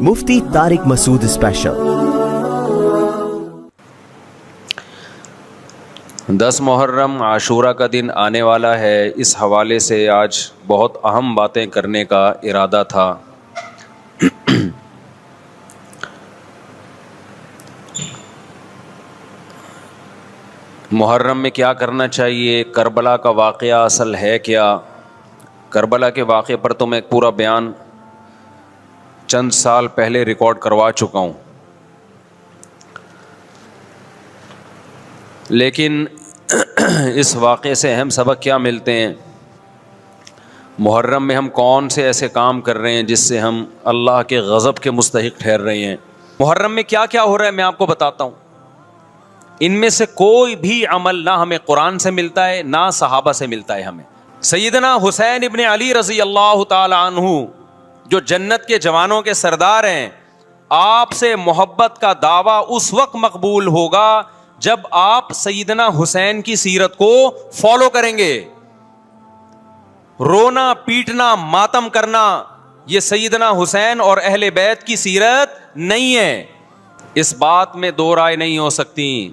مفتی طارق مسعود special. 10 محرم عاشورہ کا دن آنے والا ہے، اس حوالے سے آج بہت اہم باتیں کرنے کا ارادہ تھا۔ محرم میں کیا کرنا چاہیے، کربلا کا واقعہ اصل ہے کیا؟ کربلا کے واقعے پر تو میں ایک پورا بیان چند سال پہلے ریکارڈ کروا چکا ہوں، لیکن اس واقعے سے اہم سبق کیا ملتے ہیں؟ محرم میں ہم کون سے ایسے کام کر رہے ہیں جس سے ہم اللہ کے غضب کے مستحق ٹھہر رہے ہیں؟ محرم میں کیا کیا ہو رہا ہے میں آپ کو بتاتا ہوں۔ ان میں سے کوئی بھی عمل نہ ہمیں قرآن سے ملتا ہے نہ صحابہ سے ملتا ہے ہمیں۔ سیدنا حسین ابن علی رضی اللہ تعالی عنہ جو جنت کے جوانوں کے سردار ہیں، آپ سے محبت کا دعویٰ اس وقت مقبول ہوگا جب آپ سیدنا حسین کی سیرت کو فالو کریں گے۔ رونا پیٹنا ماتم کرنا یہ سیدنا حسین اور اہل بیت کی سیرت نہیں ہے۔ اس بات میں دو رائے نہیں ہو سکتی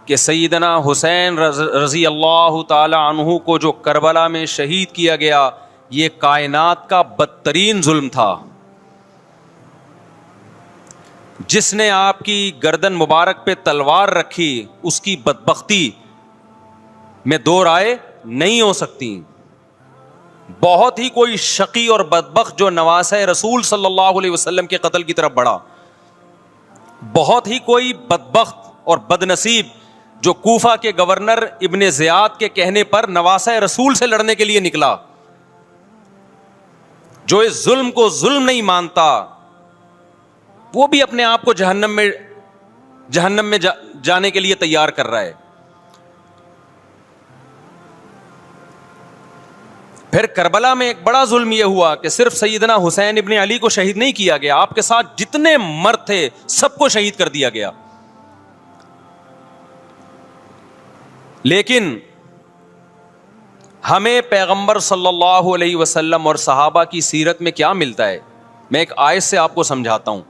کہ سیدنا حسین رضی اللہ تعالی عنہ کو جو کربلا میں شہید کیا گیا، یہ کائنات کا بدترین ظلم تھا۔ جس نے آپ کی گردن مبارک پہ تلوار رکھی، اس کی بدبختی میں دو رائے نہیں ہو سکتی۔ بہت ہی کوئی شقی اور بدبخت جو نواسہ رسول صلی اللہ علیہ وسلم کے قتل کی طرف بڑھا، بہت ہی کوئی بدبخت اور بدنصیب جو کوفہ کے گورنر ابن زیاد کے کہنے پر نواسہ رسول سے لڑنے کے لیے نکلا، جو اس ظلم کو ظلم نہیں مانتا، وہ بھی اپنے آپ کو جہنم میں جانے کے لیے تیار کر رہا ہے۔ پھر کربلا میں ایک بڑا ظلم یہ ہوا کہ صرف سیدنا حسین ابن علی کو شہید نہیں کیا گیا، آپ کے ساتھ جتنے مرد تھے سب کو شہید کر دیا گیا۔ لیکن ہمیں پیغمبر صلی اللہ علیہ وسلم اور صحابہ کی سیرت میں کیا ملتا ہے؟ میں ایک آیت سے آپ کو سمجھاتا ہوں۔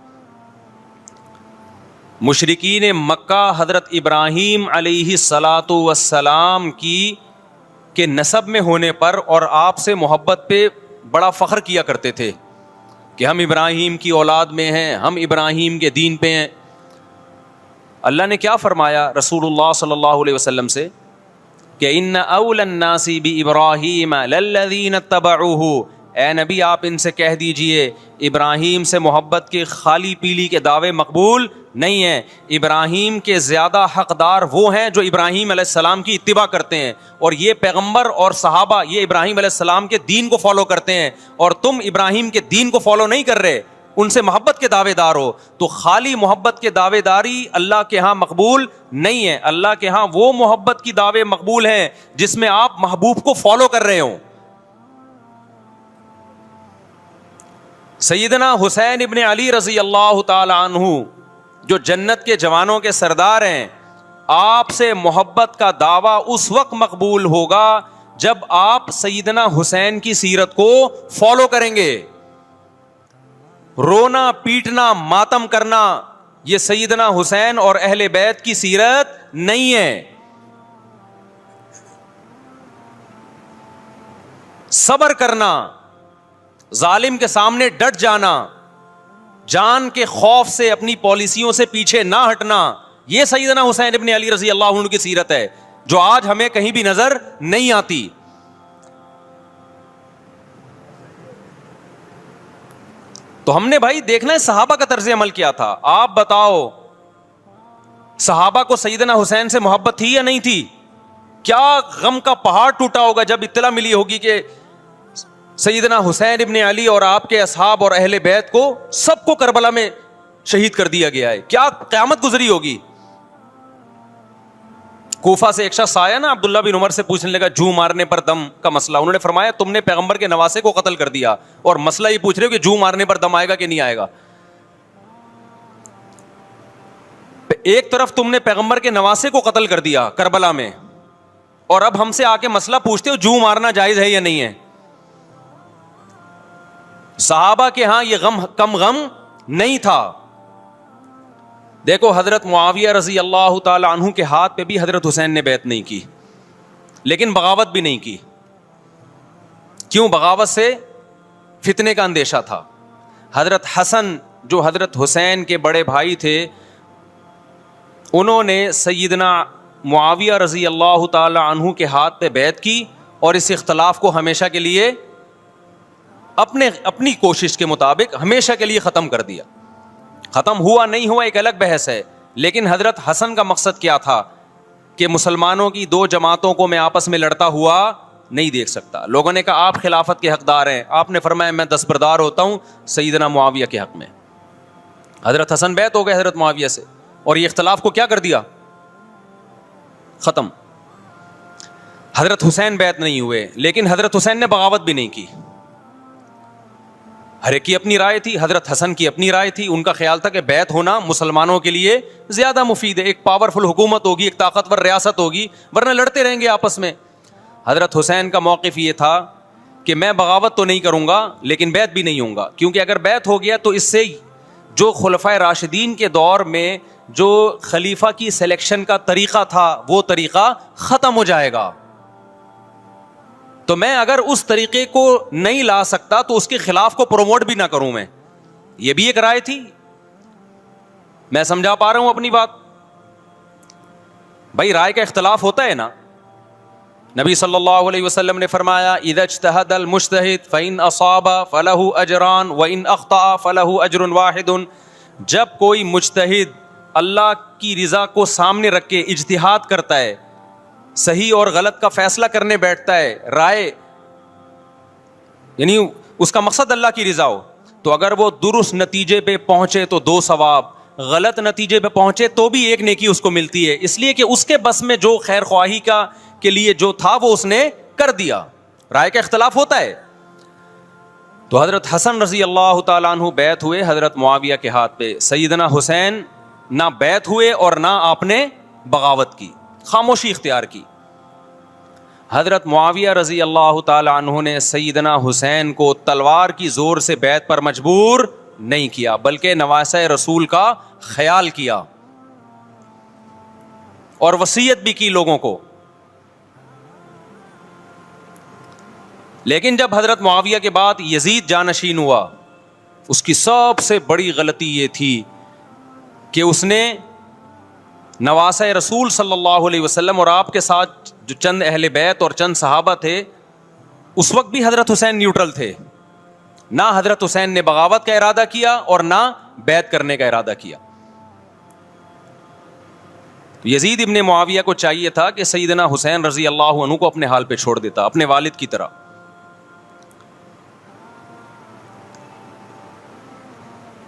مشرکین مکہ حضرت ابراہیم علیہ الصلاۃ والسلام کے نسب میں ہونے پر اور آپ سے محبت پہ بڑا فخر کیا کرتے تھے کہ ہم ابراہیم کی اولاد میں ہیں، ہم ابراہیم کے دین پہ ہیں۔ اللہ نے کیا فرمایا رسول اللہ صلی اللہ علیہ وسلم سے کہ ان اول الناس بابراہیم للذین اتبعوہ، اے نبی آپ ان سے کہہ دیجئے ابراہیم سے محبت کے خالی پیلی کے دعوے مقبول نہیں ہیں۔ ابراہیم کے زیادہ حقدار وہ ہیں جو ابراہیم علیہ السلام کی اتباع کرتے ہیں، اور یہ پیغمبر اور صحابہ یہ ابراہیم علیہ السلام کے دین کو فالو کرتے ہیں، اور تم ابراہیم کے دین کو فالو نہیں کر رہے، ان سے محبت کے دعوے دار ہو۔ تو خالی محبت کے دعوے داری اللہ کے ہاں مقبول نہیں ہے۔ اللہ کے ہاں وہ محبت کی دعوے مقبول ہیں جس میں آپ محبوب کو فالو کر رہے ہوں۔ سیدنا حسین ابن علی رضی اللہ تعالی عنہ جو جنت کے جوانوں کے سردار ہیں، آپ سے محبت کا دعویٰ اس وقت مقبول ہوگا جب آپ سیدنا حسین کی سیرت کو فالو کریں گے۔ رونا پیٹنا ماتم کرنا یہ سیدنا حسین اور اہل بیت کی سیرت نہیں ہے۔ صبر کرنا، ظالم کے سامنے ڈٹ جانا، جان کے خوف سے اپنی پالیسیوں سے پیچھے نہ ہٹنا، یہ سیدنا حسین ابن علی رضی اللہ عنہ کی سیرت ہے جو آج ہمیں کہیں بھی نظر نہیں آتی۔ تو ہم نے بھائی دیکھنا ہے صحابہ کا طرز عمل کیا تھا۔ آپ بتاؤ صحابہ کو سیدنا حسین سے محبت تھی یا نہیں تھی؟ کیا غم کا پہاڑ ٹوٹا ہوگا جب اطلاع ملی ہوگی کہ سیدنا حسین ابن علی اور آپ کے اصحاب اور اہل بیت کو سب کو کربلا میں شہید کر دیا گیا ہے۔ کیا قیامت گزری ہوگی۔ کوفہ سے ایک شخص آیا نا، عبداللہ بن عمر سے پوچھنے لگا جو مارنے پر دم کا مسئلہ، انہوں نے فرمایا تم نے پیغمبر کے نواسے کو قتل کر دیا اور مسئلہ یہ پوچھ رہے ہو کہ جو مارنے پر دم آئے گا کہ نہیں آئے گا۔ ایک طرف تم نے پیغمبر کے نواسے کو قتل کر دیا کربلا میں، اور اب ہم سے آ کے مسئلہ پوچھتے ہو جو مارنا جائز ہے یا نہیں ہے۔ صحابہ کے ہاں یہ غم کم غم نہیں تھا. دیکھو حضرت معاویہ رضی اللہ تعالی عنہ کے ہاتھ پہ بھی حضرت حسین نے بیعت نہیں کی, لیکن بغاوت بھی نہیں کی. کیوں؟ بغاوت سے فتنے کا اندیشہ تھا. حضرت حسن جو حضرت حسین کے بڑے بھائی تھے, انہوں نے سیدنا معاویہ رضی اللہ تعالی عنہ کے ہاتھ پہ بیعت کی اور اس اختلاف کو ہمیشہ کے لیے اپنی کوشش کے مطابق ہمیشہ کے لیے ختم کر دیا. ختم ہوا نہیں ہوا ایک الگ بحث ہے, لیکن حضرت حسن کا مقصد کیا تھا کہ مسلمانوں کی دو جماعتوں کو میں آپس میں لڑتا ہوا نہیں دیکھ سکتا. لوگوں نے کہا آپ خلافت کے حقدار ہیں, آپ نے فرمایا میں دستبردار ہوتا ہوں سیدنا معاویہ کے حق میں. حضرت حسن بیعت ہو گئے حضرت معاویہ سے, اور یہ اختلاف کو کیا کر دیا؟ ختم. حضرت حسین بیعت نہیں ہوئے, لیکن حضرت حسین نے بغاوت بھی نہیں کی. ہر ایک کی اپنی رائے تھی, حضرت حسن کی اپنی رائے تھی. ان کا خیال تھا کہ بیعت ہونا مسلمانوں کے لیے زیادہ مفید ہے, ایک پاورفل حکومت ہوگی, ایک طاقتور ریاست ہوگی, ورنہ لڑتے رہیں گے آپس میں. حضرت حسین کا موقف یہ تھا کہ میں بغاوت تو نہیں کروں گا لیکن بیعت بھی نہیں ہوں گا, کیونکہ اگر بیعت ہو گیا تو اس سے جو خلفائے راشدین کے دور میں جو خلیفہ کی سلیکشن کا طریقہ تھا وہ طریقہ ختم ہو جائے گا. تو میں اگر اس طریقے کو نہیں لا سکتا تو اس کے خلاف کو پروموٹ بھی نہ کروں میں. یہ بھی ایک رائے تھی. میں سمجھا پا رہا ہوں اپنی بات؟ بھائی رائے کا اختلاف ہوتا ہے نا. نبی صلی اللہ علیہ وسلم نے فرمایا اذا اجتہد المجتہد فإن اصاب فلہ اجران وإن اخطأ فلہ اجر واحد. جب کوئی مجتہد اللہ کی رضا کو سامنے رکھ کے اجتہاد کرتا ہے, صحیح اور غلط کا فیصلہ کرنے بیٹھتا ہے, رائے یعنی اس کا مقصد اللہ کی رضا ہو, تو اگر وہ درست نتیجے پہ پہنچے تو 2 ثواب, غلط نتیجے پہ پہنچے تو بھی 1 نیکی اس کو ملتی ہے, اس لیے کہ اس کے بس میں جو خیر خواہی کا کے لیے جو تھا وہ اس نے کر دیا. رائے کا اختلاف ہوتا ہے. تو حضرت حسن رضی اللہ تعالیٰ عنہ بیعت ہوئے حضرت معاویہ کے ہاتھ پہ. سیدنا حسین نہ بیعت ہوئے اور نہ آپ نے بغاوت کی, خاموشی اختیار کی. حضرت معاویہ رضی اللہ تعالی عنہ نے سیدنا حسین کو تلوار کی زور سے بیعت پر مجبور نہیں کیا, بلکہ نواسہ رسول کا خیال کیا اور وصیت بھی کی لوگوں کو. لیکن جب حضرت معاویہ کے بعد یزید جانشین ہوا, اس کی سب سے بڑی غلطی یہ تھی کہ اس نے نواسہ رسول صلی اللہ علیہ وسلم اور آپ کے ساتھ جو چند اہل بیت اور چند صحابہ تھے, اس وقت بھی حضرت حسین نیوٹرل تھے. نہ حضرت حسین نے بغاوت کا ارادہ کیا اور نہ بیعت کرنے کا ارادہ کیا. یزید ابن معاویہ کو چاہیے تھا کہ سیدنا حسین رضی اللہ عنہ کو اپنے حال پہ چھوڑ دیتا, اپنے والد کی طرح.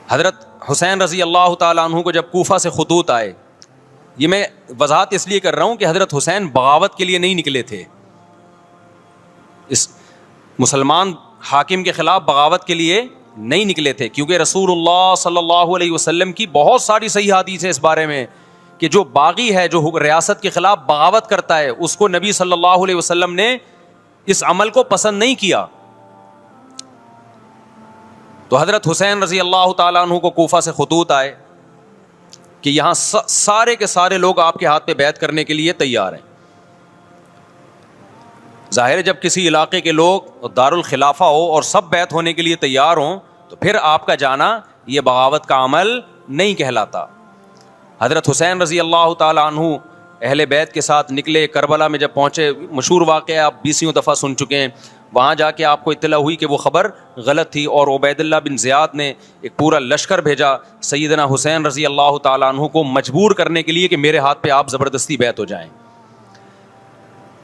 حضرت حسین رضی اللہ تعالیٰ عنہ کو جب کوفہ سے خطوط آئے, یہ میں وضاحت اس لیے کر رہا ہوں کہ حضرت حسین بغاوت کے لیے نہیں نکلے تھے, اس مسلمان حاکم کے خلاف بغاوت کے لیے نہیں نکلے تھے, کیونکہ رسول اللہ صلی اللہ علیہ وسلم کی بہت ساری صحیح حدیث ہے اس بارے میں کہ جو باغی ہے, جو ریاست کے خلاف بغاوت کرتا ہے, اس کو نبی صلی اللہ علیہ وسلم نے اس عمل کو پسند نہیں کیا. تو حضرت حسین رضی اللہ تعالیٰ عنہ کو کوفہ سے خطوط آئے کہ یہاں سارے کے سارے لوگ آپ کے ہاتھ پہ بیعت کرنے کے لیے تیار ہیں. ظاہر ہے جب کسی علاقے کے لوگ دارالخلافہ ہو اور سب بیعت ہونے کے لیے تیار ہوں تو پھر آپ کا جانا یہ بغاوت کا عمل نہیں کہلاتا. حضرت حسین رضی اللہ تعالیٰ عنہ اہل بیت کے ساتھ نکلے. کربلا میں جب پہنچے, مشہور واقعہ آپ 20 دفعہ سن چکے ہیں, وہاں جا کے آپ کو اطلاع ہوئی کہ وہ خبر غلط تھی اور عبید اللہ بن زیاد نے ایک پورا لشکر بھیجا سیدنا حسین رضی اللہ تعالیٰ عنہ کو مجبور کرنے کے لیے کہ میرے ہاتھ پہ آپ زبردستی بیعت ہو جائیں.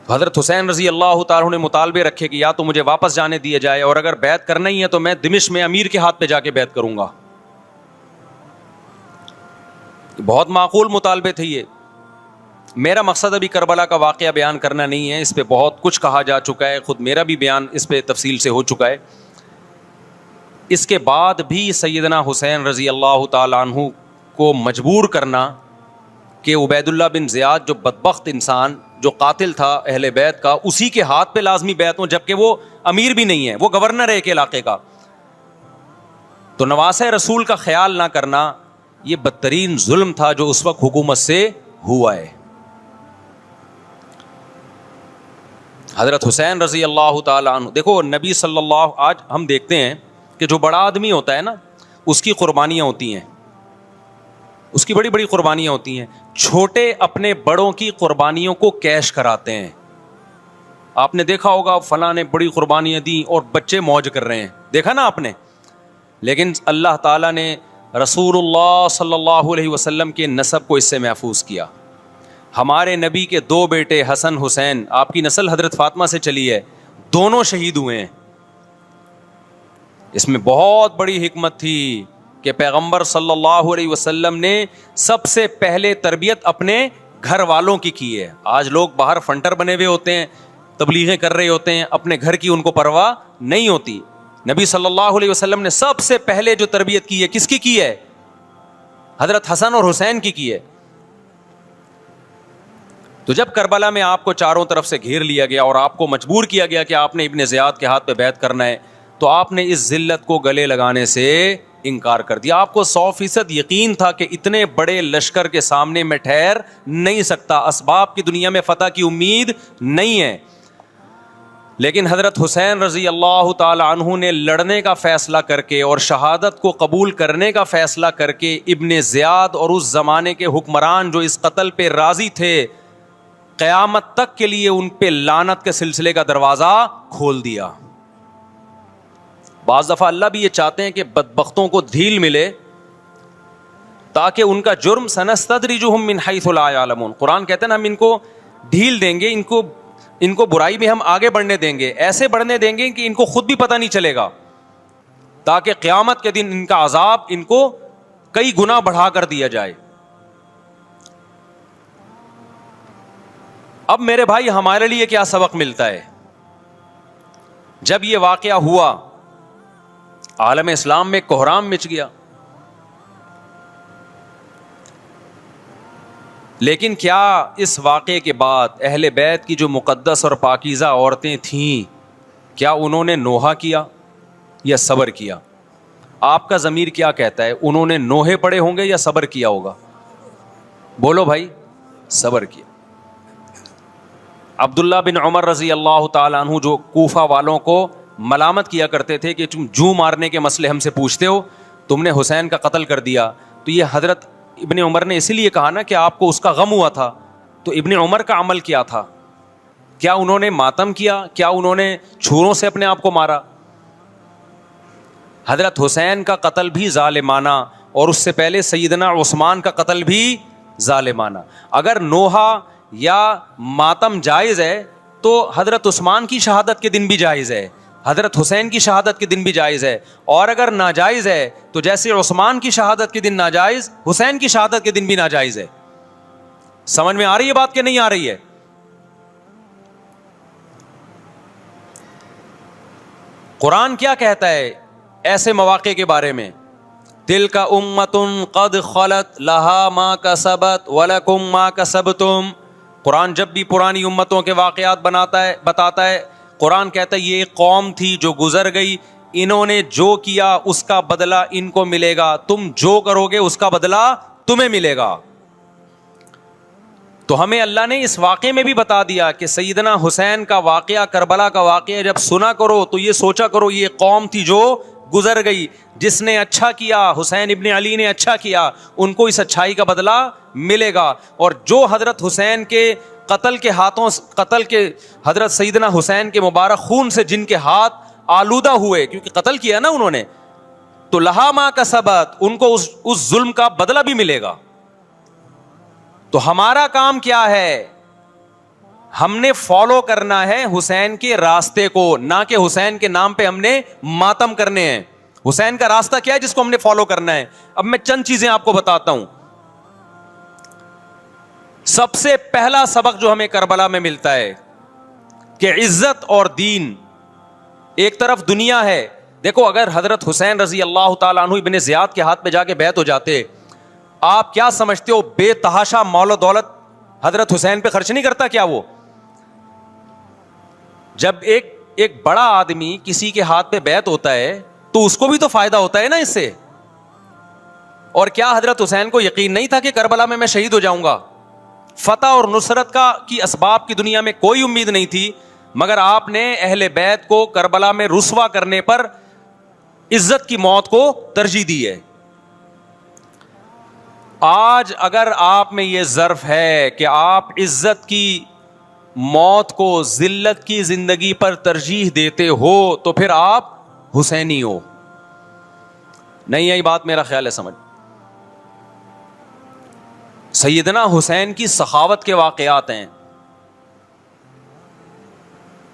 حضرت حسین رضی اللہ تعالیٰ عنہ نے مطالبے رکھے کہ یا تو مجھے واپس جانے دیا جائے, اور اگر بیعت کرنا ہی ہے تو میں دمشق میں امیر کے ہاتھ پہ جا کے بیعت کروں گا. بہت معقول مطالبے تھے یہ. میرا مقصد ابھی کربلا کا واقعہ بیان کرنا نہیں ہے, اس پہ بہت کچھ کہا جا چکا ہے, خود میرا بھی بیان اس پہ تفصیل سے ہو چکا ہے. اس کے بعد بھی سیدنا حسین رضی اللہ تعالیٰ عنہ کو مجبور کرنا کہ عبید اللہ بن زیاد جو بدبخت انسان جو قاتل تھا اہل بیت کا, اسی کے ہاتھ پہ لازمی بیعت ہوں, جبکہ وہ امیر بھی نہیں ہے, وہ گورنر ہے ایک علاقے کا. تو نواسہ رسول کا خیال نہ کرنا یہ بدترین ظلم تھا جو اس وقت حکومت سے ہوا ہے. حضرت حسین رضی اللہ تعالیٰ عنہ, دیکھو نبی صلی اللہ, آج ہم دیکھتے ہیں کہ جو بڑا آدمی ہوتا ہے نا اس کی قربانیاں ہوتی ہیں, اس کی بڑی بڑی قربانیاں ہوتی ہیں. چھوٹے اپنے بڑوں کی قربانیوں کو کیش کراتے ہیں. آپ نے دیکھا ہوگا فلاں نے بڑی قربانیاں دیں اور بچے موج کر رہے ہیں, دیکھا نا آپ نے. لیکن اللہ تعالیٰ نے رسول اللہ صلی اللہ علیہ وسلم کے نسب کو اس سے محفوظ کیا. ہمارے نبی کے 2 بیٹے حسن حسین, آپ کی نسل حضرت فاطمہ سے چلی ہے, دونوں شہید ہوئے ہیں. اس میں بہت بڑی حکمت تھی کہ پیغمبر صلی اللہ علیہ وسلم نے سب سے پہلے تربیت اپنے گھر والوں کی ہے. آج لوگ باہر فنٹر بنے ہوئے ہوتے ہیں, تبلیغیں کر رہے ہوتے ہیں, اپنے گھر کی ان کو پرواہ نہیں ہوتی. نبی صلی اللہ علیہ وسلم نے سب سے پہلے جو تربیت کی ہے کس کی ہے؟ حضرت حسن اور حسین کی ہے. تو جب کربلا میں آپ کو چاروں طرف سے گھیر لیا گیا اور آپ کو مجبور کیا گیا کہ آپ نے ابن زیاد کے ہاتھ پہ بیعت کرنا ہے, تو آپ نے اس ذلت کو گلے لگانے سے انکار کر دیا. آپ کو 100% یقین تھا کہ اتنے بڑے لشکر کے سامنے میں ٹھہر نہیں سکتا, اسباب کی دنیا میں فتح کی امید نہیں ہے. لیکن حضرت حسین رضی اللہ تعالی عنہ نے لڑنے کا فیصلہ کر کے اور شہادت کو قبول کرنے کا فیصلہ کر کے ابن زیاد اور اس زمانے کے حکمران جو اس قتل پہ راضی تھے, قیامت تک کے لیے ان پہ لعنت کے سلسلے کا دروازہ کھول دیا. بعض دفعہ اللہ بھی یہ چاہتے ہیں کہ بدبختوں کو ڈھیل ملے تاکہ ان کا جرم سنستدرجہم من حیث لا یعلمون. قرآن کہتے ہیں نا ہم ان کو ڈھیل دیں گے, ان کو برائی میں ہم آگے بڑھنے دیں گے, ایسے بڑھنے دیں گے کہ ان کو خود بھی پتہ نہیں چلے گا, تاکہ قیامت کے دن ان کا عذاب ان کو کئی گنا بڑھا کر دیا جائے. اب میرے بھائی ہمارے لیے کیا سبق ملتا ہے؟ جب یہ واقعہ ہوا عالم اسلام میں کوہرام مچ گیا, لیکن کیا اس واقعے کے بعد اہل بیت کی جو مقدس اور پاکیزہ عورتیں تھیں, کیا انہوں نے نوحہ کیا یا صبر کیا؟ آپ کا ضمیر کیا کہتا ہے, انہوں نے نوحے پڑے ہوں گے یا صبر کیا ہوگا؟ بولو بھائی, صبر کیا. عبداللہ بن عمر رضی اللہ تعالیٰ عنہ جو کوفہ والوں کو ملامت کیا کرتے تھے کہ تم جو مارنے کے مسئلے ہم سے پوچھتے ہو, تم نے حسین کا قتل کر دیا, تو یہ حضرت ابن عمر نے اسی لیے کہا نا کہ آپ کو اس کا غم ہوا تھا. تو ابن عمر کا عمل کیا تھا؟ کیا انہوں نے ماتم کیا؟ کیا انہوں نے چھروں سے اپنے آپ کو مارا؟ حضرت حسین کا قتل بھی ظالمانہ, اور اس سے پہلے سیدنا عثمان کا قتل بھی ظالمانہ. اگر نوحہ یا ماتم جائز ہے تو حضرت عثمان کی شہادت کے دن بھی جائز ہے, حضرت حسین کی شہادت کے دن بھی جائز ہے. اور اگر ناجائز ہے تو جیسے عثمان کی شہادت کے دن ناجائز, حسین کی شہادت کے دن بھی ناجائز ہے. سمجھ میں آ رہی ہے بات کہ نہیں آ رہی ہے؟ قرآن کیا کہتا ہے ایسے مواقع کے بارے میں؟ تلک امۃ قد خلت لہا ما کسبت ولکم ما کسبتم. قرآن جب بھی پرانی امتوں کے واقعات بتاتا ہے, قرآن کہتا ہے یہ ایک قوم تھی جو گزر گئی, انہوں نے جو کیا اس کا بدلہ ان کو ملے گا, تم جو کرو گے اس کا بدلہ تمہیں ملے گا. تو ہمیں اللہ نے اس واقعے میں بھی بتا دیا کہ سیدنا حسین کا واقعہ, کربلا کا واقعہ جب سنا کرو تو یہ سوچا کرو یہ قوم تھی جو گزر گئی, جس نے اچھا کیا, حسین ابن علی نے اچھا کیا, ان کو اس اچھائی کا بدلہ ملے گا. اور جو حضرت حسین کے قتل کے حضرت سیدنا حسین کے مبارک خون سے جن کے ہاتھ آلودہ ہوئے, کیونکہ قتل کیا نا انہوں نے, تو لہا ما کسبت, ان کو اس ظلم کا بدلہ بھی ملے گا. تو ہمارا کام کیا ہے؟ ہم نے فالو کرنا ہے حسین کے راستے کو, نہ کہ حسین کے نام پہ ہم نے ماتم کرنے ہیں. حسین کا راستہ کیا ہے جس کو ہم نے فالو کرنا ہے؟ اب میں چند چیزیں آپ کو بتاتا ہوں. سب سے پہلا سبق جو ہمیں کربلا میں ملتا ہے کہ عزت اور دین, ایک طرف دنیا ہے. دیکھو اگر حضرت حسین رضی اللہ تعالیٰ عنہ ابن زیاد کے ہاتھ پہ جا کے بیعت ہو جاتے, آپ کیا سمجھتے ہو بے تحاشا مال و دولت حضرت حسین پہ خرچ نہیں کرتا کیا وہ؟ جب ایک بڑا آدمی کسی کے ہاتھ پہ بیعت ہوتا ہے تو اس کو بھی تو فائدہ ہوتا ہے نا اس سے. اور کیا حضرت حسین کو یقین نہیں تھا کہ کربلا میں شہید ہو جاؤں گا؟ فتح اور نصرت کی اسباب کی دنیا میں کوئی امید نہیں تھی, مگر آپ نے اہل بیت کو کربلا میں رسوا کرنے پر عزت کی موت کو ترجیح دی ہے. آج اگر آپ میں یہ ظرف ہے کہ آپ عزت کی موت کو ذلت کی زندگی پر ترجیح دیتے ہو تو پھر آپ حسینی ہو. نہیں یہی بات میرا خیال ہے سمجھ. سیدنا حسین کی سخاوت کے واقعات ہیں.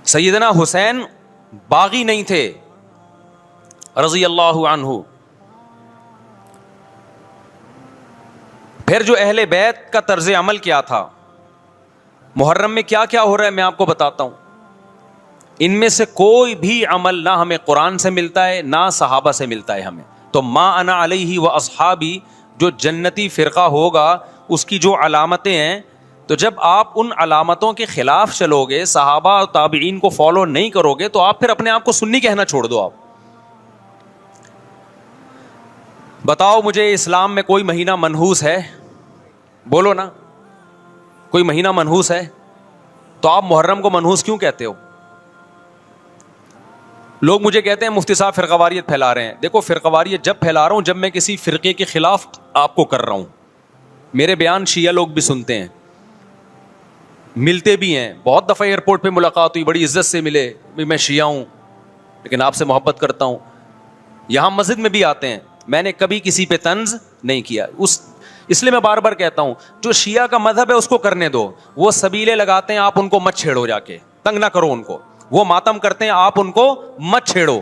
سیدنا حسین باغی نہیں تھے رضی اللہ عنہ. پھر جو اہل بیت کا طرز عمل کیا تھا, محرم میں کیا کیا ہو رہا ہے میں آپ کو بتاتا ہوں. ان میں سے کوئی بھی عمل نہ ہمیں قرآن سے ملتا ہے نہ صحابہ سے ملتا ہے ہمیں. تو ما انا علیہ و اصحابی جو جنتی فرقہ ہوگا اس کی جو علامتیں ہیں, تو جب آپ ان علامتوں کے خلاف چلو گے, صحابہ اور تابعین کو فالو نہیں کرو گے, تو آپ پھر اپنے آپ کو سنی کہنا چھوڑ دو. آپ بتاؤ مجھے اسلام میں کوئی مہینہ منحوس ہے؟ بولو نا, کوئی مہینہ منحوس ہے؟ تو آپ محرم کو منحوس کیوں کہتے ہو؟ لوگ مجھے کہتے ہیں مفتی صاحب فرقہ واریت پھیلا رہے ہیں. دیکھو فرقہ واریت جب پھیلا رہا ہوں جب میں کسی فرقے کے خلاف آپ کو کر رہا ہوں. میرے بیان شیعہ لوگ بھی سنتے ہیں, ملتے بھی ہیں. بہت دفعہ ایئرپورٹ پہ ملاقات ہوئی, بڑی عزت سے ملے, میں شیعہ ہوں لیکن آپ سے محبت کرتا ہوں. یہاں مسجد میں بھی آتے ہیں, میں نے کبھی کسی پہ طنز نہیں کیا. اس لیے میں بار بار کہتا ہوں جو شیعہ کا مذہب ہے اس کو کرنے دو. وہ سبیلے لگاتے ہیں, آپ ان کو مت چھیڑو, جا کے تنگ نہ کرو ان کو. وہ ماتم کرتے ہیں, آپ ان کو مت چھیڑو.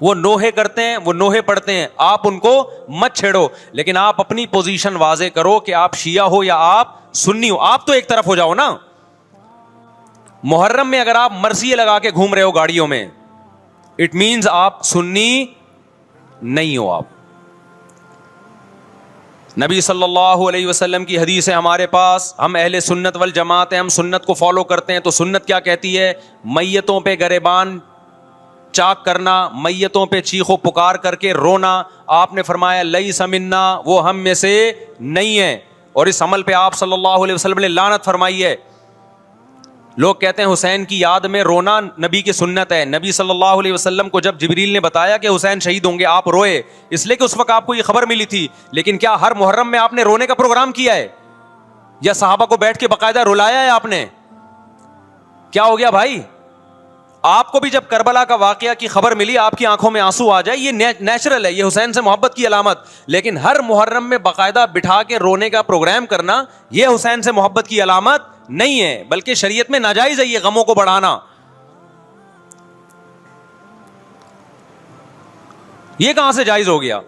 وہ نوحے کرتے ہیں, وہ نوحے پڑھتے ہیں, آپ ان کو مت چھیڑو. لیکن آپ اپنی پوزیشن واضح کرو کہ آپ شیعہ ہو یا آپ سنی ہو. آپ تو ایک طرف ہو جاؤ نا. محرم میں اگر آپ مرثیے لگا کے گھوم رہے ہو گاڑیوں میں, اٹ مینز آپ سنی نہیں ہو. آپ نبی صلی اللہ علیہ وسلم کی حدیث ہے ہمارے پاس, ہم اہل سنت والجماعت ہیں, ہم سنت کو فالو کرتے ہیں. تو سنت کیا کہتی ہے؟ میتوں پہ گریبان چاک کرنا, میتوں پہ چیخ و پکار کر کے رونا. آپ نے فرمایا لیس منا, وہ ہم میں سے نہیں ہے. اور اس عمل پہ آپ صلی اللہ علیہ وسلم نے لعنت فرمائی ہے. لوگ کہتے ہیں حسین کی یاد میں رونا نبی کی سنت ہے. نبی صلی اللہ علیہ وسلم کو جب جبریل نے بتایا کہ حسین شہید ہوں گے, آپ روئے, اس لیے کہ اس وقت آپ کو یہ خبر ملی تھی. لیکن کیا ہر محرم میں آپ نے رونے کا پروگرام کیا ہے یا صحابہ کو بیٹھ کے باقاعدہ رلایا ہے آپ نے؟ کیا ہو گیا بھائی؟ آپ کو بھی جب کربلا کا واقعہ کی خبر ملی آپ کی آنکھوں میں آنسو آ جائے, یہ نیچرل ہے, یہ حسین سے محبت کی علامت. لیکن ہر محرم میں باقاعدہ بٹھا کے رونے کا پروگرام کرنا یہ حسین سے محبت کی علامت نہیں ہے, بلکہ شریعت میں ناجائز ہے یہ غموں کو بڑھانا. یہ کہاں سے جائز ہو گیا؟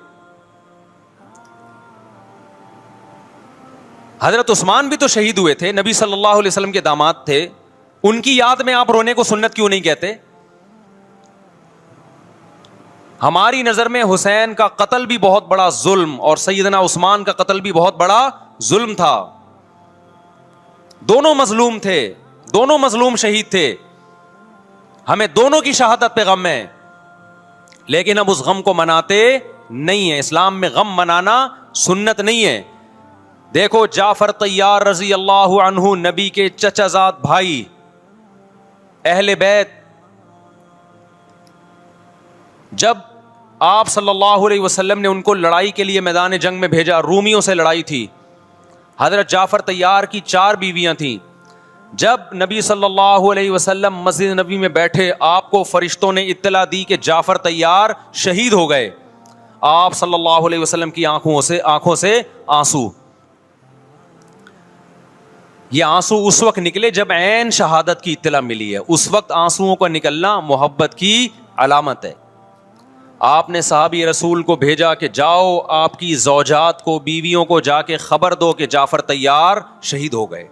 حضرت عثمان بھی تو شہید ہوئے تھے, نبی صلی اللہ علیہ وسلم کے داماد تھے. ان کی یاد میں آپ رونے کو سنت کیوں نہیں کہتے؟ ہماری نظر میں حسین کا قتل بھی بہت بڑا ظلم اور سیدنا عثمان کا قتل بھی بہت بڑا ظلم تھا. دونوں مظلوم تھے, دونوں مظلوم شہید تھے. ہمیں دونوں کی شہادت پہ غم ہے, لیکن اب اس غم کو مناتے نہیں ہیں. اسلام میں غم منانا سنت نہیں ہے. دیکھو جعفر طیار رضی اللہ عنہ, نبی کے چچا زاد بھائی, اہل بیت, جب آپ صلی اللہ علیہ وسلم نے ان کو لڑائی کے لیے میدان جنگ میں بھیجا, رومیوں سے لڑائی تھی. حضرت جعفر طیار کی 4 بیویاں تھیں. جب نبی صلی اللہ علیہ وسلم مسجد نبی میں بیٹھے, آپ کو فرشتوں نے اطلاع دی کہ جعفر طیار شہید ہو گئے. آپ صلی اللہ علیہ وسلم کی آنکھوں سے آنسو. یہ آنسو اس وقت نکلے جب عین شہادت کی اطلاع ملی ہے. اس وقت آنسوؤں کا نکلنا محبت کی علامت ہے. آپ نے صحابی رسول کو بھیجا کہ جاؤ آپ کی زوجات کو, بیویوں کو جا کے خبر دو کہ جعفر طیار شہید ہو گئے.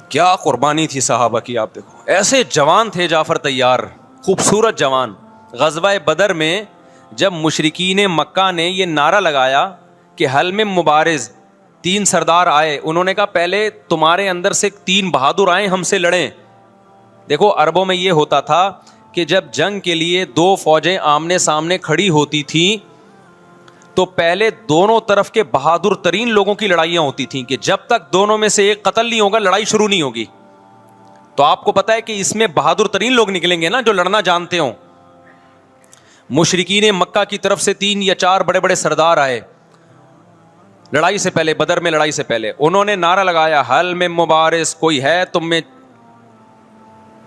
کیا قربانی تھی صحابہ کی, آپ دیکھو. ایسے جوان تھے جعفر طیار, خوبصورت جوان. غزوہ بدر میں جب مشرکین مکہ نے یہ نعرہ لگایا کہ حل میں مبارز, 3 سردار آئے, انہوں نے کہا پہلے تمہارے اندر سے 3 بہادر آئیں ہم سے لڑیں. دیکھو عربوں میں یہ ہوتا تھا کہ کہ جب جنگ کے لیے دو فوجیں آمنے سامنے کھڑی ہوتی تھیں تو پہلے دونوں طرف کے بہادر ترین لوگوں کی لڑائیاں ہوتی تھیں کہ جب تک دونوں میں سے ایک قتل نہیں ہوگا لڑائی شروع نہیں ہوگی. تو آپ کو پتا ہے کہ اس میں بہادر ترین لوگ نکلیں گے نا جو لڑنا جانتے ہوں. مشرکین مکہ کی طرف سے 3 یا 4 بڑے بڑے سردار آئے لڑائی سے پہلے, بدر میں لڑائی سے پہلے. انہوں نے نعرہ لگایا, حل میں مبارز, کوئی ہے تم میں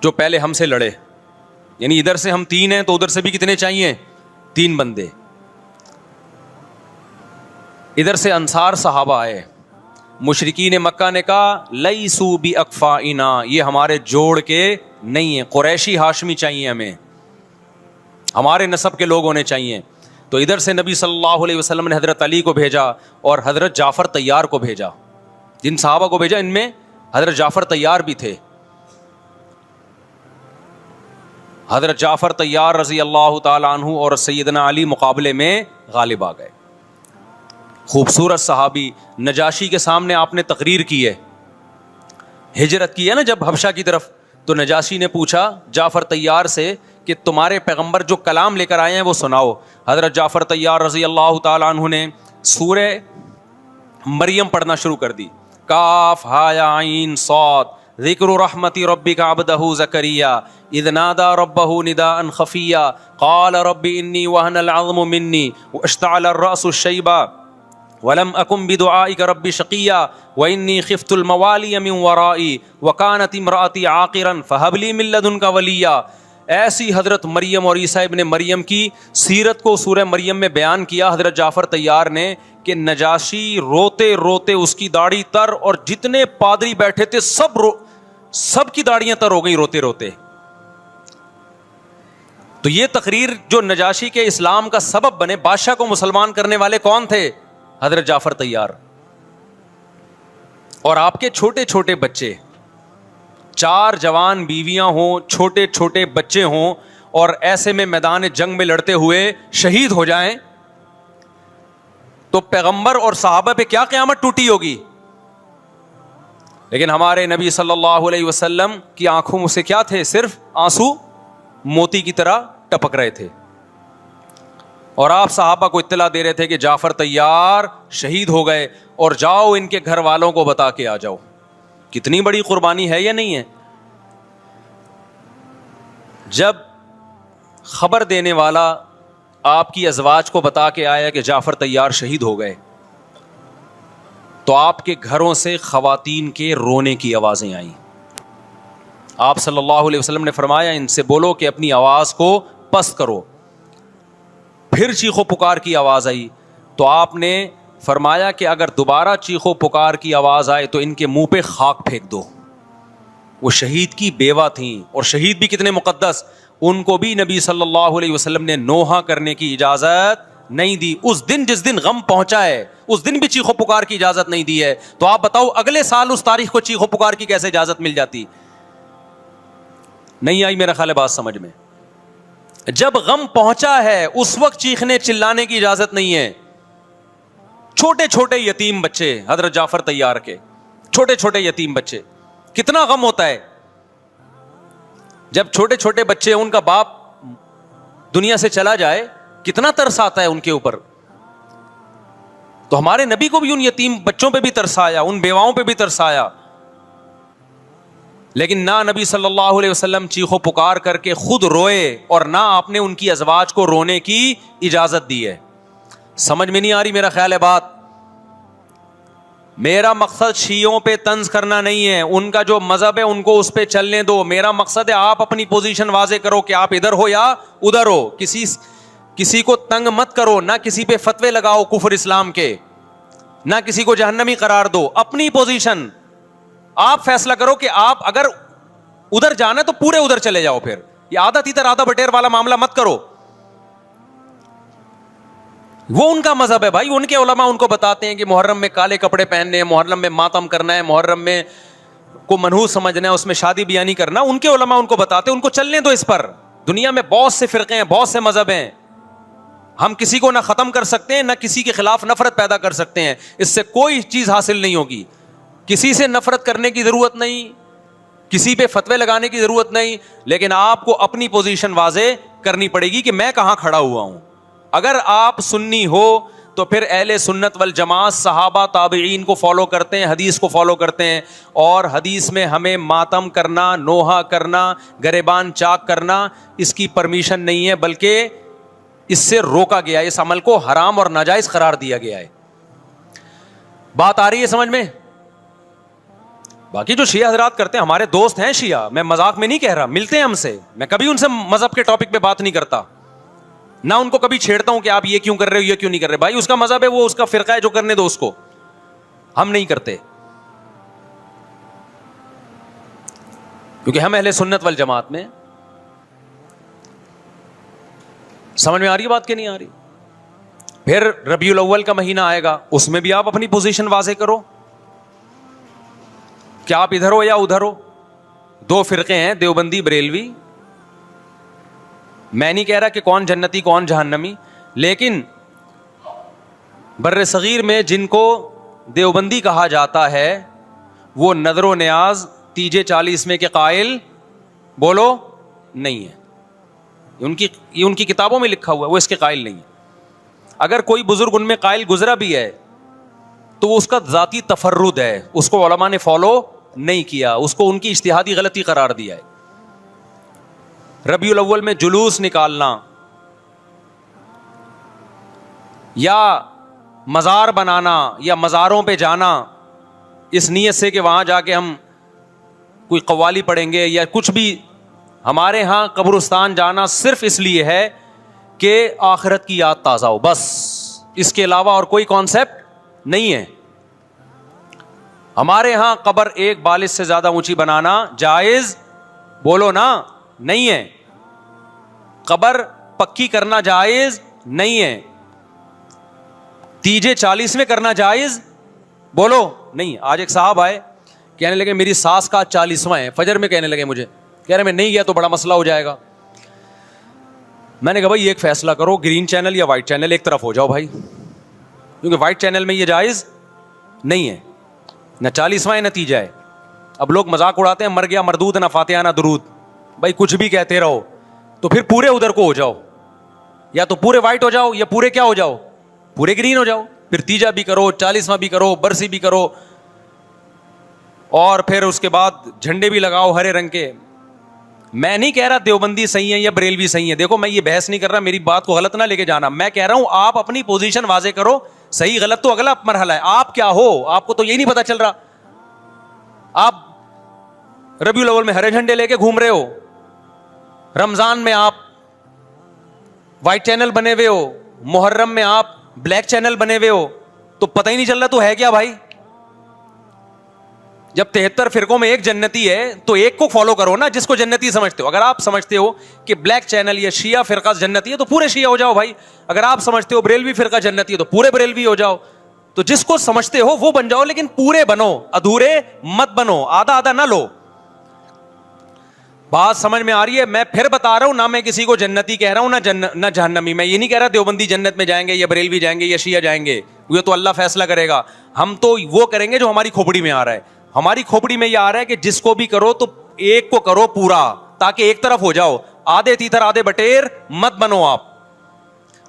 جو پہلے ہم سے لڑے. یعنی ادھر سے ہم 3 ہیں تو ادھر سے بھی کتنے چاہیے, 3 بندے. ادھر سے انصار صحابہ آئے. مشرکین مکہ نے کہا لیسو بی اکفائنا, یہ ہمارے جوڑ کے نہیں ہیں, قریشی ہاشمی چاہیے ہمیں, ہمارے نسب کے لوگ ہونے چاہیے. تو ادھر سے نبی صلی اللہ علیہ وسلم نے حضرت علی کو بھیجا اور حضرت جعفر طیار کو بھیجا. جن صحابہ کو بھیجا ان میں حضرت جعفر طیار بھی تھے. حضرت جعفر طیار رضی اللہ تعالی عنہ اور سیدنا علی مقابلے میں غالب آ گئے. خوبصورت صحابی. نجاشی کے سامنے آپ نے تقریر کی ہے, ہجرت کی ہے نا جب حبشہ کی طرف, تو نجاشی نے پوچھا جعفر طیار سے کہ تمہارے پیغمبر جو کلام لے کر آئے ہیں وہ سناؤ. حضرت جعفر طیار رضی اللہ تعالی عنہ نے سورہ مریم پڑھنا شروع کر دی. کاف ہا یا عین صاد, ذکر رحمت ربک عبدہ زکریا اذ نادى ربه نداء خفیا قال رب انی وهن العظم منی واشتعل الرأس شیبا ولم اکن بدعائک رب شقیا وانی خفت الموالی من ورائي وکانت امرأتی عاقرا فہب لی من لدنک ولیا. ایسی حضرت مریم اور عیسیٰ ابن مریم کی سیرت کو سورہ مریم میں بیان کیا حضرت جعفر طیار نے کہ نجاشی روتے روتے, اس کی داڑھی تر, اور جتنے پادری بیٹھے تھے سب کی داڑیاں تر ہو گئی روتے روتے. تو یہ تقریر جو نجاشی کے اسلام کا سبب بنے, بادشاہ کو مسلمان کرنے والے کون تھے, حضرت جعفر طیار. اور آپ کے چھوٹے چھوٹے بچے, 4 جوان بیویاں ہوں, چھوٹے چھوٹے بچے ہوں, اور ایسے میں میدان جنگ میں لڑتے ہوئے شہید ہو جائیں تو پیغمبر اور صحابہ پہ کیا قیامت ٹوٹی ہوگی. لیکن ہمارے نبی صلی اللہ علیہ وسلم کی آنکھوں میں سے کیا تھے, صرف آنسو موتی کی طرح ٹپک رہے تھے. اور آپ صحابہ کو اطلاع دے رہے تھے کہ جعفر طیار شہید ہو گئے اور جاؤ ان کے گھر والوں کو بتا کے آ جاؤ. کتنی بڑی قربانی ہے یا نہیں ہے. جب خبر دینے والا آپ کی ازواج کو بتا کے آیا کہ جعفر طیار شہید ہو گئے تو آپ کے گھروں سے خواتین کے رونے کی آوازیں آئیں. آپ صلی اللہ علیہ وسلم نے فرمایا ان سے بولو کہ اپنی آواز کو پست کرو. پھر چیخو پکار کی آواز آئی تو آپ نے فرمایا کہ اگر دوبارہ چیخو پکار کی آواز آئے تو ان کے منہ پہ خاک پھینک دو. وہ شہید کی بیوہ تھیں, اور شہید بھی کتنے مقدس, ان کو بھی نبی صلی اللہ علیہ وسلم نے نوحہ کرنے کی اجازت نہیں دی. اس دن جس دن غم پہنچا ہے اس دن بھی چیخو پکار کی اجازت نہیں دی ہے. تو آپ بتاؤ اگلے سال اس تاریخ کو چیخو پکار کی کیسے اجازت مل جاتی. نہیں آئی میرا خیال ہے بات سمجھ میں. جب غم پہنچا ہے اس وقت چیخنے چلانے کی اجازت نہیں ہے. چھوٹے چھوٹے یتیم بچے, حضرت جعفر طیار کے چھوٹے چھوٹے یتیم بچے, کتنا غم ہوتا ہے جب چھوٹے چھوٹے بچے, ان کا باپ دنیا سے چلا جائے, کتنا ترس آتا ہے ان کے اوپر. تو ہمارے نبی کو بھی ان یتیم بچوں پہ بھی ترس آیا, ان بیواؤں پہ بھی ترس آیا. لیکن نہ نبی صلی اللہ علیہ وسلم چیخو پکار کر کے خود روئے اور نہ آپ نے ان کی ازواج کو رونے کی اجازت دی ہے. سمجھ میں نہیں آ رہی میرا خیال ہے بات. میرا مقصد شیعوں پہ طنز کرنا نہیں ہے, ان کا جو مذہب ہے ان کو اس پہ چلنے دو. میرا مقصد ہے آپ اپنی پوزیشن واضح کرو کہ آپ ادھر ہو یا ادھر ہو. کسی کو تنگ مت کرو, نہ کسی پہ فتوے لگاؤ کفر اسلام کے, نہ کسی کو جہنمی قرار دو. اپنی پوزیشن آپ فیصلہ کرو کہ آپ اگر ادھر جانا ہے تو پورے ادھر چلے جاؤ. پھر یہ آدھا تیتر آدھا بٹیر والا معاملہ مت کرو. وہ ان کا مذہب ہے بھائی, ان کے علماء ان کو بتاتے ہیں کہ محرم میں کالے کپڑے پہننے ہیں, محرم میں ماتم کرنا ہے, محرم میں کو منحوس سمجھنا ہے, اس میں شادی بیانی کرنا. ان کے علماء ان کو بتاتے ہیں, ان کو چلنے دو اس پر. دنیا میں بہت سے فرقے ہیں, بہت سے مذہب ہیں, ہم کسی کو نہ ختم کر سکتے ہیں نہ کسی کے خلاف نفرت پیدا کر سکتے ہیں. اس سے کوئی چیز حاصل نہیں ہوگی. کسی سے نفرت کرنے کی ضرورت نہیں, کسی پہ فتوے لگانے کی ضرورت نہیں, لیکن آپ کو اپنی پوزیشن واضح کرنی پڑے گی کہ میں کہاں کھڑا ہوا ہوں. اگر آپ سنی ہو تو پھر اہل سنت والجماعت صحابہ تابعین کو فالو کرتے ہیں, حدیث کو فالو کرتے ہیں, اور حدیث میں ہمیں ماتم کرنا, نوحہ کرنا, گریبان چاک کرنا اس کی پرمیشن نہیں ہے, بلکہ اس سے روکا گیا ہے, اس عمل کو حرام اور ناجائز قرار دیا گیا ہے. بات آ رہی ہے سمجھ میں؟ باقی جو شیعہ حضرات کرتے ہیں, ہمارے دوست ہیں شیعہ, میں مذاق میں نہیں کہہ رہا, ملتے ہیں ہم سے, میں کبھی ان سے مذہب کے ٹاپک پہ بات نہیں کرتا, نہ ان کو کبھی چھیڑتا ہوں کہ آپ یہ کیوں کر رہے ہو, یہ کیوں نہیں کر رہے. بھائی اس کا مذہب ہے, وہ اس کا فرقہ ہے, جو کرنے دو اس کو, ہم نہیں کرتے, کیونکہ ہم اہل سنت والجماعت میں. سمجھ میں آ رہی ہے بات کہ نہیں آ رہی؟ پھر ربیع الاول کا مہینہ آئے گا, اس میں بھی آپ اپنی پوزیشن واضح کرو کہ آپ ادھر ہو یا ادھر ہو. دو فرقے ہیں, دیوبندی بریلوی. میں نہیں کہہ رہا کہ کون جنتی کون جہنمی, لیکن بر صغیر میں جن کو دیوبندی کہا جاتا ہے وہ نظر و نیاز تیجے 40 کے قائل بولو نہیں ہے. یہ ان کی کتابوں میں لکھا ہوا ہے, وہ اس کے قائل نہیں ہے. اگر کوئی بزرگ ان میں قائل گزرا بھی ہے تو وہ اس کا ذاتی تفرد ہے, اس کو علماء نے فالو نہیں کیا, اس کو ان کی اجتہادی غلطی قرار دیا ہے. ربیع الاول میں جلوس نکالنا یا مزار بنانا یا مزاروں پہ جانا اس نیت سے کہ وہاں جا کے ہم کوئی قوالی پڑھیں گے یا کچھ بھی, ہمارے ہاں قبرستان جانا صرف اس لیے ہے کہ آخرت کی یاد تازہ ہو, بس. اس کے علاوہ اور کوئی کانسیپٹ نہیں ہے. ہمارے ہاں قبر ایک بالش سے زیادہ اونچی بنانا جائز بولو نا نہیں ہے. قبر پکی کرنا جائز نہیں ہے. تیجے 40 میں کرنا جائز بولو نہیں. آج ایک صاحب آئے, کہنے لگے میری ساس کا 40واں ہے, فجر میں کہنے لگے مجھے, کہہ رہے میں نہیں گیا تو بڑا مسئلہ ہو جائے گا. میں نے کہا بھائی ایک فیصلہ کرو, گرین چینل یا وائٹ چینل, ایک طرف ہو جاؤ بھائی, کیونکہ وائٹ چینل میں یہ جائز نہیں ہے, نہ 40واں ہے نہ تیجا ہے. اب لوگ مذاق اڑاتے ہیں مر گیا مردود نہ فاتحہ نہ درود. بھائی کچھ بھی کہتے رہو, تو پھر پورے ادھر کو ہو جاؤ, یا تو پورے وائٹ ہو جاؤ یا پورے کیا ہو جاؤ, پورے گرین ہو جاؤ. پھر تیجا بھی کرو, 40واں بھی کرو, برسی بھی کرو, اور پھر اس کے بعد جھنڈے بھی لگاؤ ہرے رنگ کے. میں نہیں کہہ رہا دیوبندی صحیح ہے یا بریلوی صحیح ہے, دیکھو میں یہ بحث نہیں کر رہا, میری بات کو غلط نہ لے کے جانا. میں کہہ رہا ہوں آپ اپنی پوزیشن واضح کرو, صحیح غلط تو اگلا مرحلہ ہے. آپ کیا ہو, آپ کو تو یہی نہیں پتا چل رہا. آپ ربیع الاول میں ہرے جھنڈے لے کے گھوم رہے ہو, رمضان میں آپ وائٹ چینل بنے ہوئے ہو, محرم میں آپ بلیک چینل بنے ہوئے ہو, تو پتہ ہی نہیں چل رہا تو ہے کیا بھائی. جب 73 فرقوں میں ایک جنتی ہے تو ایک کو فالو کرو نا, جس کو جنتی سمجھتے ہو. اگر آپ سمجھتے ہو کہ بلیک چینل یا شیعہ فرقہ جنتی ہے تو پورے شیعہ ہو جاؤ بھائی. اگر آپ سمجھتے ہو بریلوی فرقہ جنتی ہے تو پورے بریلوی ہو جاؤ. تو جس کو سمجھتے ہو وہ بن جاؤ, لیکن پورے بنو, ادھورے مت بنو, آدھا آدھا نہ لو. بات سمجھ میں آ رہی ہے؟ میں پھر بتا رہا ہوں, نہ میں کسی کو جنتی کہہ رہا ہوں نہ جہنمی. میں یہ نہیں کہہ رہا دیوبندی جنت میں جائیں گے یا بریلوی جائیں گے یا شیعہ جائیں گے, یہ تو اللہ فیصلہ کرے گا. ہم تو وہ کریں گے جو ہماری کھوپڑی میں آ رہا ہے. ہماری کھوپڑی میں یہ آ رہا ہے کہ جس کو بھی کرو تو ایک کو کرو پورا, تاکہ ایک طرف ہو جاؤ. آدھے تیتر آدھے بٹیر مت بنو آپ,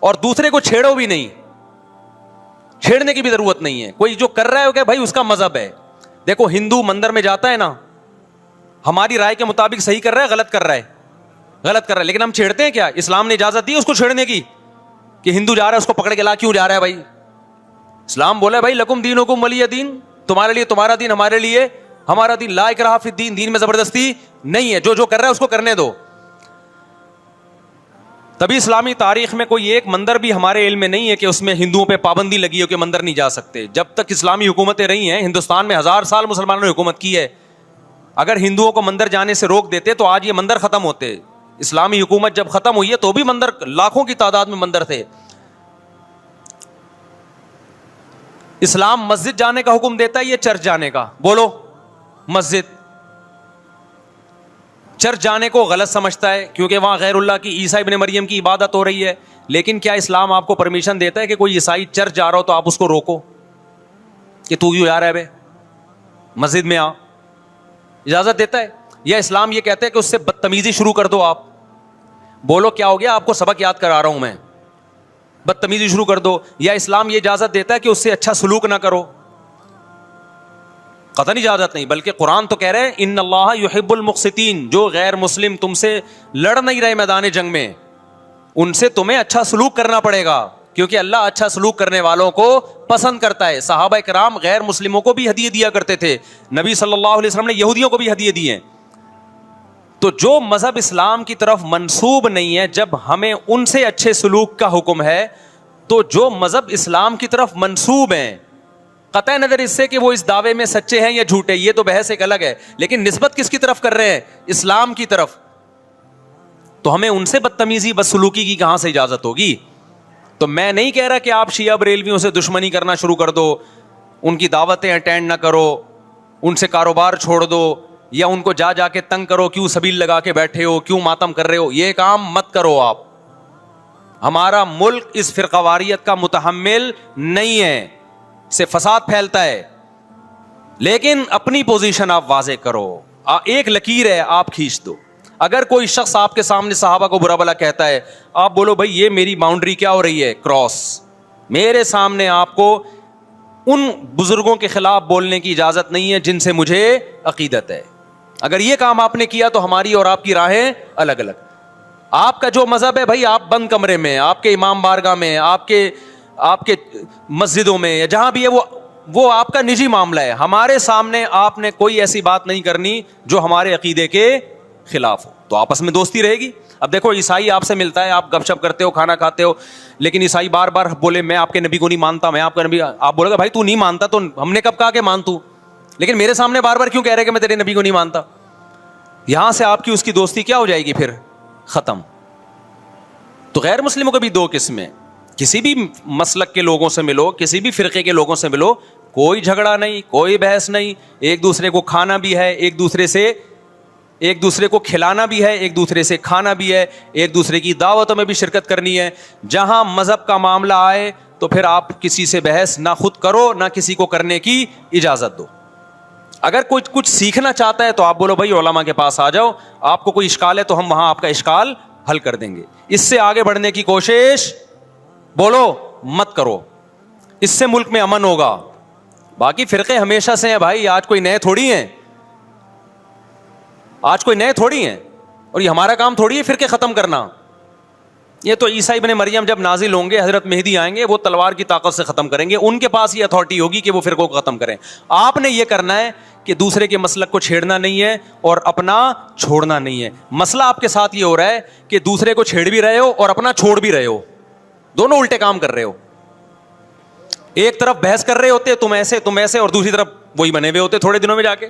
اور دوسرے کو چھیڑو بھی نہیں, چھیڑنے کی بھی ضرورت نہیں ہے. کوئی جو کر رہا ہے کہ بھائی اس کا مذہب ہے. دیکھو ہندو مندر میں جاتا ہے نا, ہماری رائے کے مطابق صحیح کر رہا ہے غلط کر رہا ہے, غلط کر رہا ہے, لیکن ہم چھیڑتے ہیں کیا؟ اسلام نے اجازت دی اس کو چھیڑنے کی کہ ہندو جا رہا ہے اس کو پکڑ کے لا کیوں جا رہا ہے بھائی؟ اسلام بولا ہے بھائی لکم دینکم ولی دین, تمہارے لیے تمہارا دین, ہمارے لیے ہمارا دین. لا اکراہ فی الدین, دین میں زبردستی نہیں ہے, جو کر رہا ہے اس کو کرنے دو. تبھی اسلامی تاریخ میں کوئی ایک مندر بھی ہمارے علم میں نہیں ہے کہ اس میں ہندوؤں پہ پابندی لگی ہو کہ مندر نہیں جا سکتے. جب تک اسلامی حکومتیں رہی ہیں, ہندوستان میں 1000 سال مسلمانوں نے حکومت کی ہے. اگر ہندوؤں کو مندر جانے سے روک دیتے تو آج یہ مندر ختم ہوتے. اسلامی حکومت جب ختم ہوئی ہے تو بھی مندر لاکھوں کی تعداد میں مندر تھے. اسلام مسجد جانے کا حکم دیتا ہے یا چرچ جانے کا؟ بولو. مسجد. چرچ جانے کو غلط سمجھتا ہے کیونکہ وہاں غیر اللہ کی, عیسیٰ ابن مریم کی عبادت ہو رہی ہے. لیکن کیا اسلام آپ کو پرمیشن دیتا ہے کہ کوئی عیسائی چرچ جا رہا ہو تو آپ اس کو روکو کہ تو کیوں جا رہا ہے بے, مسجد میں آ؟ اجازت دیتا ہے؟ یا اسلام یہ کہتا ہے کہ اس سے بدتمیزی شروع کر دو. آپ بولو کیا ہو گیا, آپ کو سبق یاد کرا رہا ہوں میں, بدتمیزی شروع کر دو. یا اسلام یہ اجازت دیتا ہے کہ اس سے اچھا سلوک نہ کرو, قطعاً اجازت نہیں, بلکہ قرآن تو کہہ رہے ہیں ان اللہ یحب المقسطین, جو غیر مسلم تم سے لڑ نہیں رہے میدان جنگ میں, ان سے تمہیں اچھا سلوک کرنا پڑے گا, کیونکہ اللہ اچھا سلوک کرنے والوں کو پسند کرتا ہے. صحابہ کرام غیر مسلموں کو بھی ہدیے دیا کرتے تھے, نبی صلی اللہ علیہ وسلم نے یہودیوں کو بھی ہدیے دیے. تو جو مذہب اسلام کی طرف منسوب نہیں ہے, جب ہمیں ان سے اچھے سلوک کا حکم ہے, تو جو مذہب اسلام کی طرف منسوب ہیں, قطع نظر اس سے کہ وہ اس دعوے میں سچے ہیں یا جھوٹے, یہ تو بحث ایک الگ ہے, لیکن نسبت کس کی طرف کر رہے ہیں؟ اسلام کی طرف. تو ہمیں ان سے بدتمیزی بدسلوکی کی کہاں سے اجازت ہوگی؟ تو میں نہیں کہہ رہا کہ آپ شیعہ بریلویوں سے دشمنی کرنا شروع کر دو, ان کی دعوتیں اٹینڈ نہ کرو, ان سے کاروبار چھوڑ دو, یا ان کو جا کے تنگ کرو, کیوں سبیل لگا کے بیٹھے ہو, کیوں ماتم کر رہے ہو, یہ کام مت کرو آپ. ہمارا ملک اس فرقہ واریت کا متحمل نہیں ہے, سے فساد پھیلتا ہے. لیکن اپنی پوزیشن آپ واضح کرو, ایک لکیر ہے آپ کھینچ دو. اگر کوئی شخص آپ کے سامنے صحابہ کو برا بلا کہتا ہے, آپ بولو بھائی یہ میری باؤنڈری کیا ہو رہی ہے, کراس. میرے سامنے آپ کو ان بزرگوں کے خلاف بولنے کی اجازت نہیں ہے جن سے مجھے عقیدت ہے. اگر یہ کام آپ نے کیا تو ہماری اور آپ کی راہیں الگ الگ. آپ کا جو مذہب ہے بھائی, آپ بند کمرے میں, آپ کے امام بارگاہ میں, آپ کے مسجدوں میں, یا جہاں بھی ہے وہ آپ کا نجی معاملہ ہے. ہمارے سامنے آپ نے کوئی ایسی بات نہیں کرنی جو ہمارے عقیدے کے خلاف ہو, تو آپس میں دوستی رہے گی. اب دیکھو عیسائی آپ سے ملتا ہے, آپ گپ شپ کرتے ہو, کھانا کھاتے ہو, لیکن عیسائی بار بار بولے میں آپ کے نبی کو نہیں مانتا, میں آپ کا نبی, آپ بولے گا بھائی تو نہیں مانتا تو ہم نے کب کہا کہ مان تو, لیکن میرے سامنے بار بار کیوں کہہ رہے کہ میں تیرے نبی کو نہیں مانتا؟ یہاں سے آپ کی اس کی دوستی کیا ہو جائے گی, پھر ختم. تو غیر مسلموں کو بھی دو قسمیں, کسی بھی مسلک کے لوگوں سے ملو, کسی بھی فرقے کے لوگوں سے ملو, کوئی جھگڑا نہیں, کوئی بحث نہیں, ایک دوسرے کو کھانا بھی ہے, ایک دوسرے کو کھلانا بھی ہے, ایک دوسرے سے کھانا بھی ہے, ایک دوسرے کی دعوتوں میں بھی شرکت کرنی ہے. جہاں مذہب کا معاملہ آئے تو پھر آپ کسی سے بحث نہ خود کرو نہ کسی کو کرنے کی اجازت دو. اگر کوئی کچھ سیکھنا چاہتا ہے تو آپ بولو بھائی علماء کے پاس آ جاؤ, آپ کو کوئی اشکال ہے تو ہم وہاں آپ کا اشکال حل کر دیں گے. اس سے آگے بڑھنے کی کوشش بولو مت کرو, اس سے ملک میں امن ہوگا. باقی فرقے ہمیشہ سے ہیں بھائی, آج کوئی نئے تھوڑی ہیں, اور یہ ہمارا کام تھوڑی ہے فرقے ختم کرنا. یہ تو عیسیٰ ابن مریم جب نازل ہوں گے, حضرت مہدی آئیں گے, وہ تلوار کی طاقت سے ختم کریں گے, ان کے پاس یہ اتھارٹی ہوگی کہ وہ فرقوں کو ختم کریں. آپ نے یہ کرنا ہے کہ دوسرے کے مسلک کو چھیڑنا نہیں ہے اور اپنا چھوڑنا نہیں ہے. مسئلہ آپ کے ساتھ یہ ہو رہا ہے کہ دوسرے کو چھیڑ بھی رہے ہو اور اپنا چھوڑ بھی رہے ہو, دونوں الٹے کام کر رہے ہو. ایک طرف بحث کر رہے ہوتے تم ایسے, اور دوسری طرف وہی بنے ہوئے ہوتے تھوڑے دنوں میں جا کے.